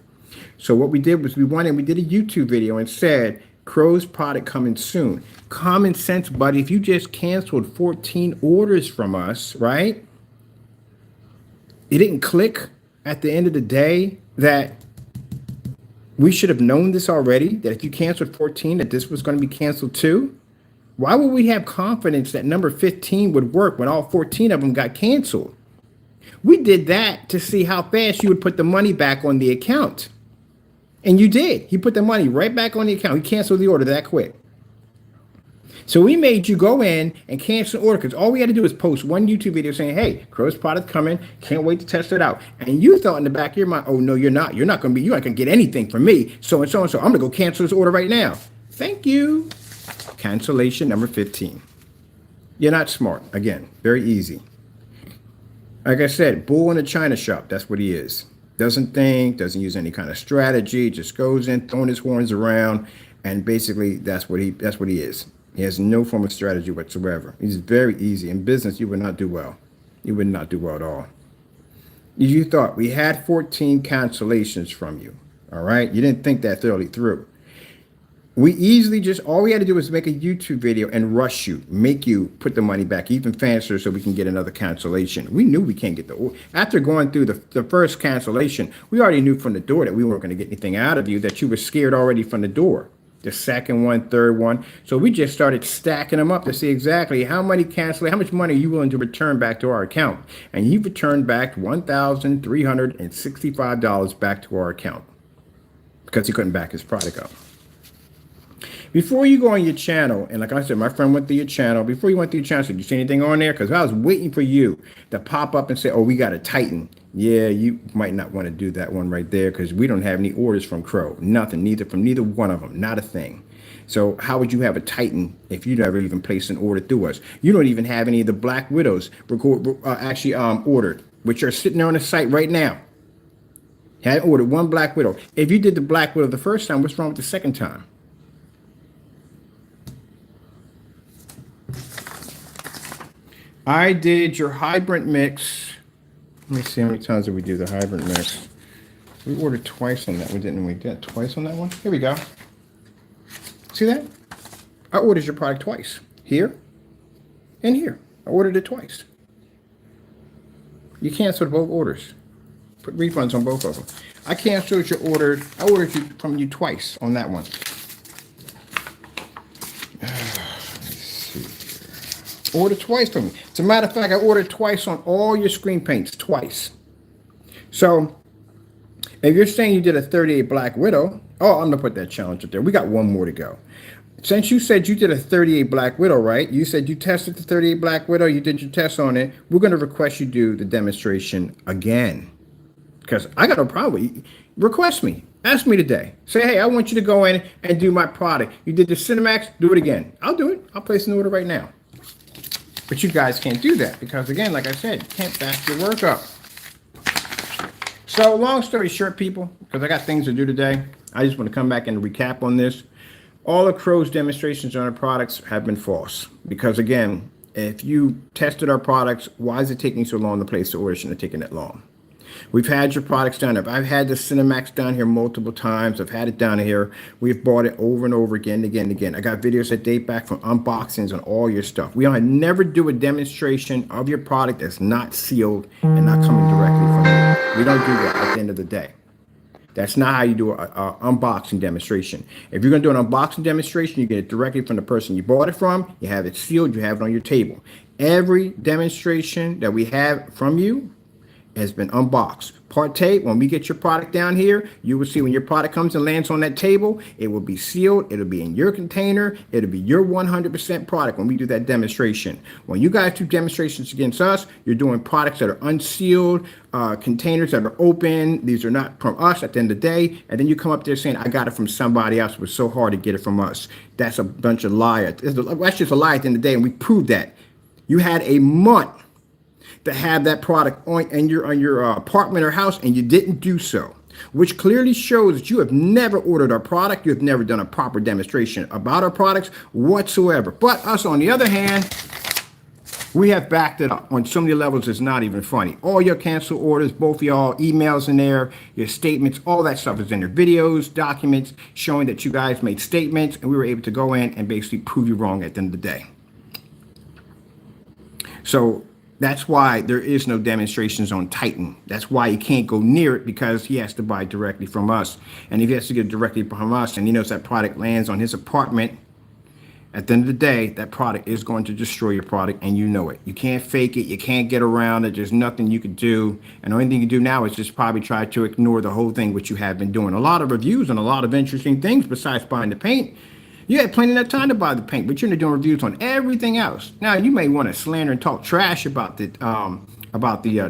S1: So what we did was we did a YouTube video and said, Crow's product coming soon. Common sense, buddy. If you just canceled 14 orders from us, right? It didn't click at the end of the day that we should have known this already, that if you canceled 14, that this was going to be canceled too. Why would we have confidence that number 15 would work when all 14 of them got canceled? We did that to see how fast you would put the money back on the account. And you did. He put the money right back on the account. He canceled the order that quick. So we made you go in and cancel the order because all we had to do was post one YouTube video saying, hey, Crow's product coming. Can't wait to test it out. And you thought in the back of your mind, oh, no, you're not. You're not going to get anything from me. So and so and so. I'm going to go cancel this order right now. Thank you. Cancellation number 15. You're not smart. Again, very easy. Like I said, bull in a china shop. That's what he is. Doesn't think, doesn't use any kind of strategy, just goes in, throwing his horns around, and basically that's what he is. He has no form of strategy whatsoever. He's very easy. In business, you would not do well. You would not do well at all. You thought we had 14 cancellations from you. All right. You didn't think that thoroughly through. We easily all we had to do was make a YouTube video and rush you, make you put the money back even faster so we can get another cancellation. We knew we can't get the order. After going through the first cancellation, we already knew from the door that we weren't going to get anything out of you, that you were scared already from the door. The second one, third one. So we just started stacking them up to see exactly how much money are you willing to return back to our account. And you returned back $1,365 back to our account because he couldn't back his product up. Before you go on your channel, and like I said, my friend went through your channel. Before you went through your channel, did you see anything on there? Because I was waiting for you to pop up and say, oh, we got a Titan. Yeah, you might not want to do that one right there because we don't have any orders from Crow. Nothing, from neither one of them. Not a thing. So how would you have a Titan if you never even placed an order through us? You don't even have any of the Black Widows ordered, which are sitting there on the site right now. Had ordered one Black Widow. If you did the Black Widow the first time, what's wrong with the second time? I did your hybrid mix. Let me see how many times did we do the hybrid mix. We ordered twice on that one, didn't we? Did twice on that one? Here we go. See that? I ordered your product twice. Here and here. I ordered it twice. You canceled both orders. Put refunds on both of them. I canceled your order. I ordered from you twice on that one. Ordered twice from me. As a matter of fact, I ordered twice on all your screen paints, twice. So if you're saying you did a 38 Black Widow, oh, I'm going to put that challenge up there. We got one more to go. Since you said you did a 38 Black Widow, right? You said you tested the 38 Black Widow. You did your test on it. We're going to request you do the demonstration again. Because I got no problem with you. Request me. Ask me today. Say, hey, I want you to go in and do my product. You did the Cinemax, do it again. I'll do it. I'll place an order right now. But you guys can't do that because, again, like I said, you can't back your work up. So long story short, people, because I got things to do today, I just want to come back and recap on this. All of Crow's demonstrations on our products have been false. Because, again, if you tested our products, why is it taking so long to place the order? Shouldn't have taken that long. We've had your products down there. I've had the Cinemax down here multiple times. I've had it down here. We've bought it over and over again, again, and again. I got videos that date back from unboxings on all your stuff. We never do a demonstration of your product that's not sealed and not coming directly from you. We don't do that at the end of the day. That's not how you do an unboxing demonstration. If you're going to do an unboxing demonstration, you get it directly from the person you bought it from. You have it sealed. You have it on your table. Every demonstration that we have from you has been unboxed. Partay, when we get your product down here, you will see when your product comes and lands on that table, it will be sealed. It'll be in your container. It'll be your 100% product when we do that demonstration. When you guys do demonstrations against us, you're doing products that are unsealed, containers that are open. These are not from us at the end of the day. And then you come up there saying, I got it from somebody else. It was so hard to get it from us. That's a bunch of liars. That's just a lie at the end of the day. And we proved that. You had a month to have that product on your apartment or house, and you didn't do so, which clearly shows that you have never ordered our product. You have never done a proper demonstration about our products whatsoever. But us, on the other hand, we have backed it up on so many levels it's not even funny. All your cancel orders, both of y'all, emails in there, your statements, all that stuff is in there. Videos, documents showing that you guys made statements, and we were able to go in and basically prove you wrong at the end of the day. So that's why there is no demonstrations on Titan. That's why he can't go near it, because he has to buy directly from us. And if he has to get it directly from us and he knows that product lands on his apartment, at the end of the day, that product is going to destroy your product, and you know it. You can't fake it. You can't get around it. There's nothing you can do. And the only thing you can do now is just probably try to ignore the whole thing, which you have been doing. A lot of reviews and a lot of interesting things besides buying the paint. You had plenty of time to buy the paint, but you're doing reviews on everything else. Now, you may want to slander and talk trash about the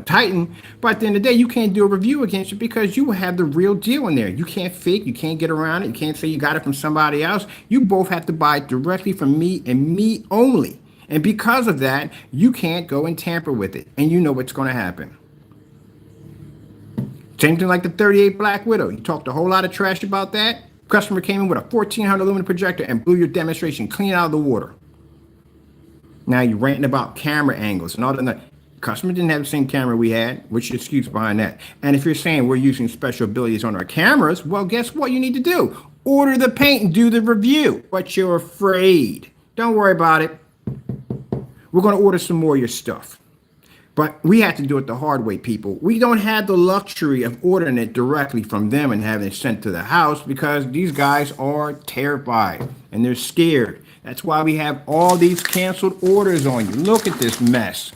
S1: Titan, but at the end of the day, you can't do a review against it because you will have the real deal in there. You can't fake. You can't get around it. You can't say you got it from somebody else. You both have to buy it directly from me and me only. And because of that, you can't go and tamper with it. And you know what's going to happen. Same thing like the 38 Black Widow. You talked a whole lot of trash about that. Customer came in with a 1400 lumen projector and blew your demonstration clean out of the water. Now you're ranting about camera angles and all that. Customer didn't have the same camera we had. What's your excuse behind that? And if you're saying we're using special abilities on our cameras, well, guess what you need to do? Order the paint and do the review. But you're afraid. Don't worry about it. We're going to order some more of your stuff. But we have to do it the hard way, people. We don't have the luxury of ordering it directly from them and having it sent to the house, because these guys are terrified and they're scared. That's why we have all these canceled orders on you. Look at this mess.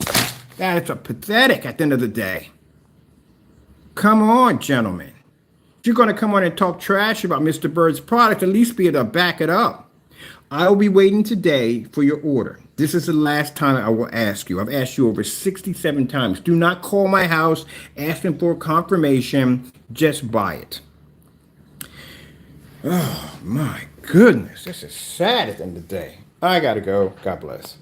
S1: That's pathetic at the end of the day. Come on, gentlemen. If you're going to come on and talk trash about Mr. Bird's product, at least be able to back it up. I will be waiting today for your order. This is the last time I will ask you. I've asked you over 67 times. Do not call my house asking for confirmation. Just buy it. Oh, my goodness. This is sad at the end of the day. I got to go. God bless.